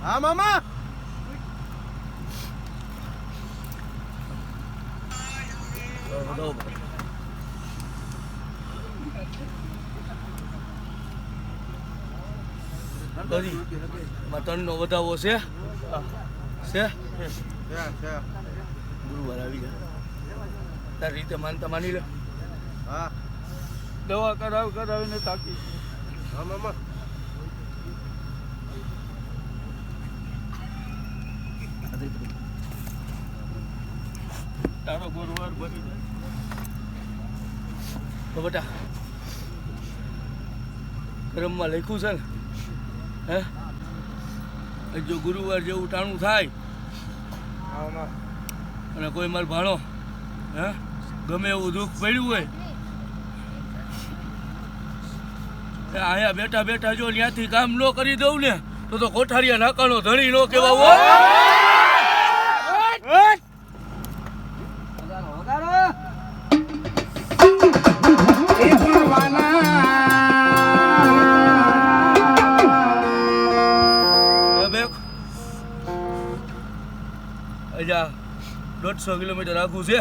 હા મામા મટનનો વધાવો છે છે છે ગુરુવાર આવી ગયા તારી રીતે માનતા માની લે હા દવા કરાવીને તાકી હા મામા તારો ગુરુવાર બની જાય તો બેટા કર્મમાં લખ્યું છે ને હે જો ગુરુવાર જેવું ટાણું થાય અને કોઈ માર ભાણો હે ગમે એવું દુઃખ પડ્યું હોય અહીંયા બેઠા બેઠા જો ત્યાંથી કામ ન કરી દઉં ને તો કોઠારીયા નાકાનો ધણી ન કહેવા હોય અજા 150 કિલોમીટર આખું છે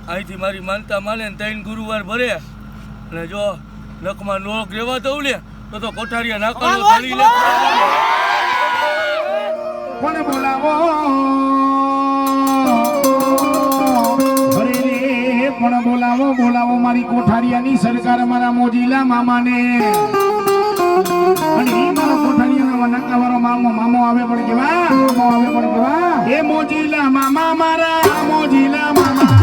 અહીંથી મારી માનતા માને ને 3 ગુરુવાર ભરે અને જો નખમાં નોક રહેવા દઉં ને તો કોઠારીયા નાકાનો ધણી લે કોને બોલાવો પણ બોલાવો બોલાવો મારી કોઠારીયાની સરકાર મારા મોજીલા મામાને અને એ મારો કોઠારીયાનો નકાવાળો મામો આવે પણ કેવા એ મોજીલા મામા મારા મોજીલા મામા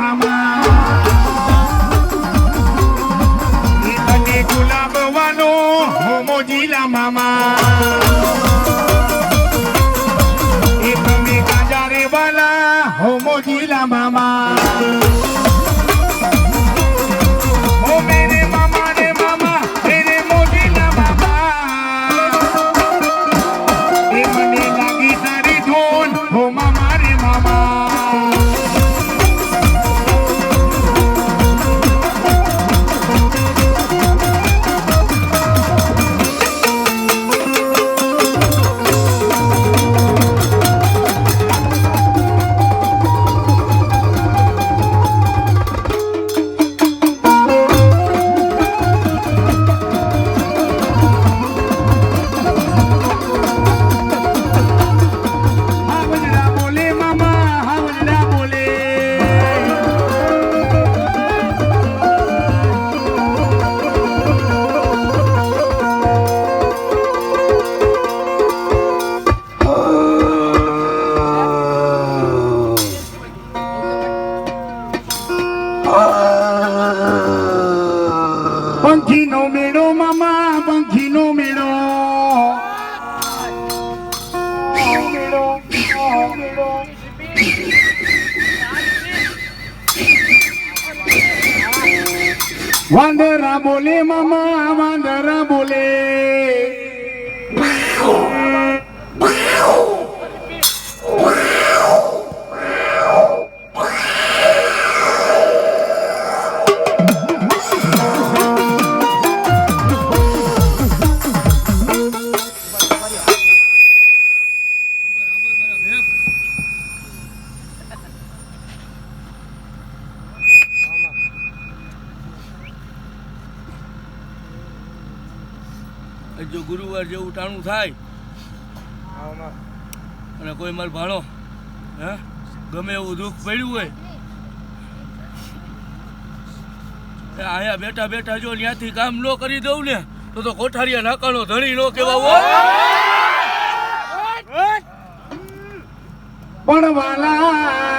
મામા તને ગુલાબ વાનો હો મોજીલા મામા એ તમે ગાજા રે વાલા હો મોજીલા મામા ઓ મેરે મામા રે મામા મેરે મોજીલા મામા એ મને લાગી તારી ધૂન હો મામા રે મામા પંખીનો મેળો મામા પંખીનો મેળો વાંદરા બોલે મામા વાંદરા બોલે જો ગુરુવાર જેવું ટાણું થાય અને કોઈ મારો ભાણો હે ગમે એવું દુઃખ પડ્યું હોય અહીંયા બેઠા બેઠા જો ત્યાંથી કામ ન કરી દઉં ને તો કોઠારિયા નાકાનો ધણી નો કહેવાય પણ વાલા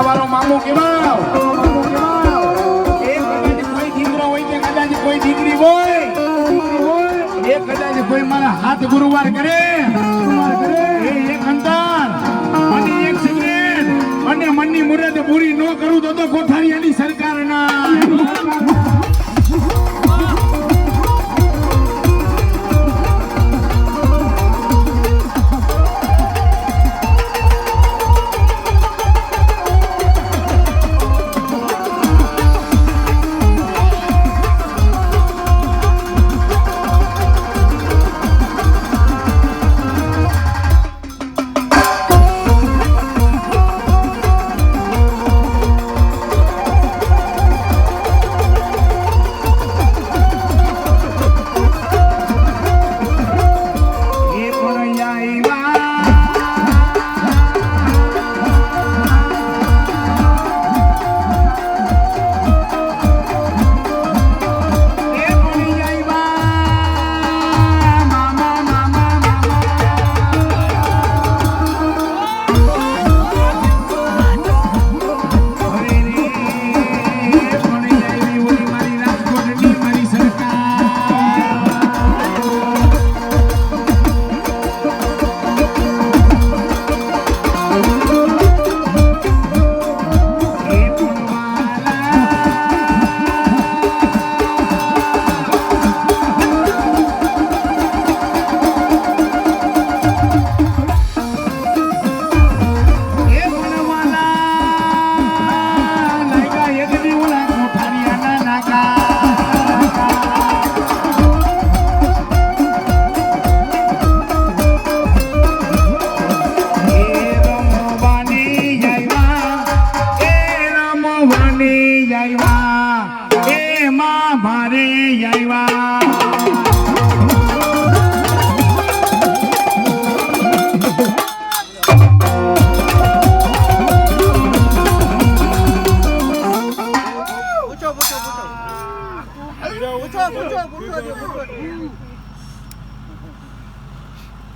વાળો મામો કેવાવ કોઈ દીકરો હોય કે કદાચ કોઈ દીકરી હોય એ કદાચ કોઈ મારા હાથ ગુરુવાર કરે એક અંતર અને એક સિગરેટ અને મનની મુરત પૂરી ન કરું તો કોઠારીયાની સરકારના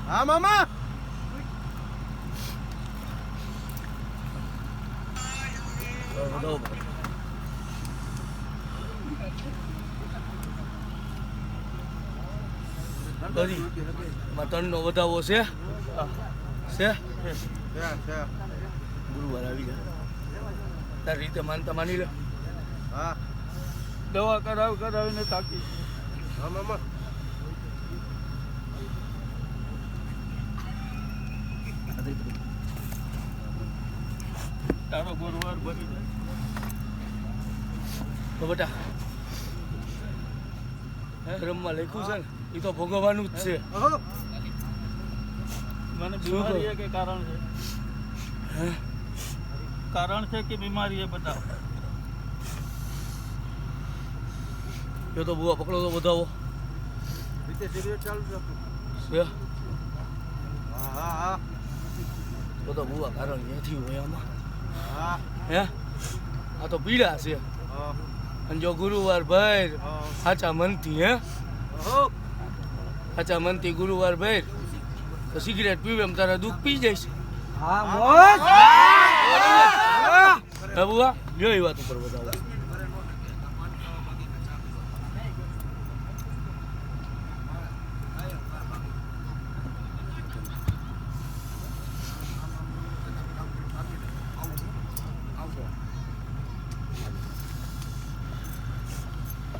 હા મામા બધી તણનો વધાવો છે છે છે ગુરુવાર આવી જાય તારી રીતે માનતા માની લે હા દવા કરાવીને તાકી હા મામા તારો ગુરુવાર બની જાય. તો બેટા રમવા લખ્યું છે ને એ તો ભોગવવાનું જ છે ઓહો મને શું બીમારી કહું? છે કે કારણ છે? હે કારણ છે કે બીમારી એ બતાવો. જો તો બુઆ પકડો તો વધાવો રીતે સિગરેટ ચાલુ રાખો છે હા હા હા તો બુઆ કારણ ક્યાંથી હોય આમાં હા હે આ તો પીડા છે હા અને જો ગુરુવાર ભર હા સાચા મનથી હે ઓહો સાચા મનથી ગુરુવાર ભર તો સિગરેટ પીવે એમ તારા દુઃખ પી જઈશ હા મોજ હે બુઆ જો એ વાત ઉપર બતાવો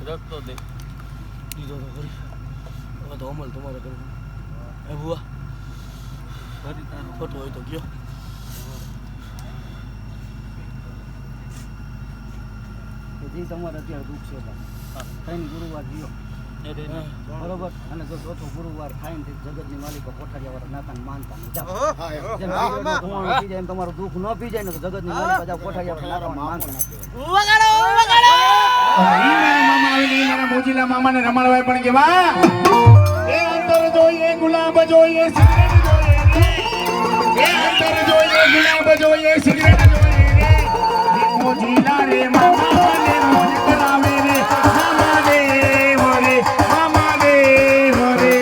રસ્તો દે. લીધો તો ખરી હવે તો અમલ તમારે કરવો હે બુઆ ફરી તારો ખોટો હોય તો ગયો જે તમારે અત્યારે દુઃખ છે ત્રણ ગુરુવાર જીઓ બરોબર અને જો ચોથો ગુરુવાર થાય ને જગતની માલિકો કોઠારિયા વાળા નાતાને માનતા નહીં જાઓ. ઓહો જેમ હા સિગરેટનો મામા ધુમાડો પી જાય એમ તમારું દુઃખ ન પી જાય ને તો જગતની માલિકો જાઓ કોઠારિયા વાળા નાતાને માનતા નથી. ઈ મારા મામા આવીને ઈ મારા મોજીલા મામાને રમાડવાય પણ કેવા એ અંતર જોઈએ ગુલાબ જોઈએ સિગરેટ જોઈએ રે એ અંતર જોઈએ ગુલાબ જોઈએ સિગરેટ જોઈએ રે એ મોજીલા રે મામા ને મોજ કરાવે રે મામા રે હોરે મામા રે હોરે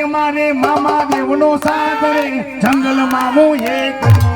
મારે મામા દેવનો સાથ રે જંગલમાં હું એક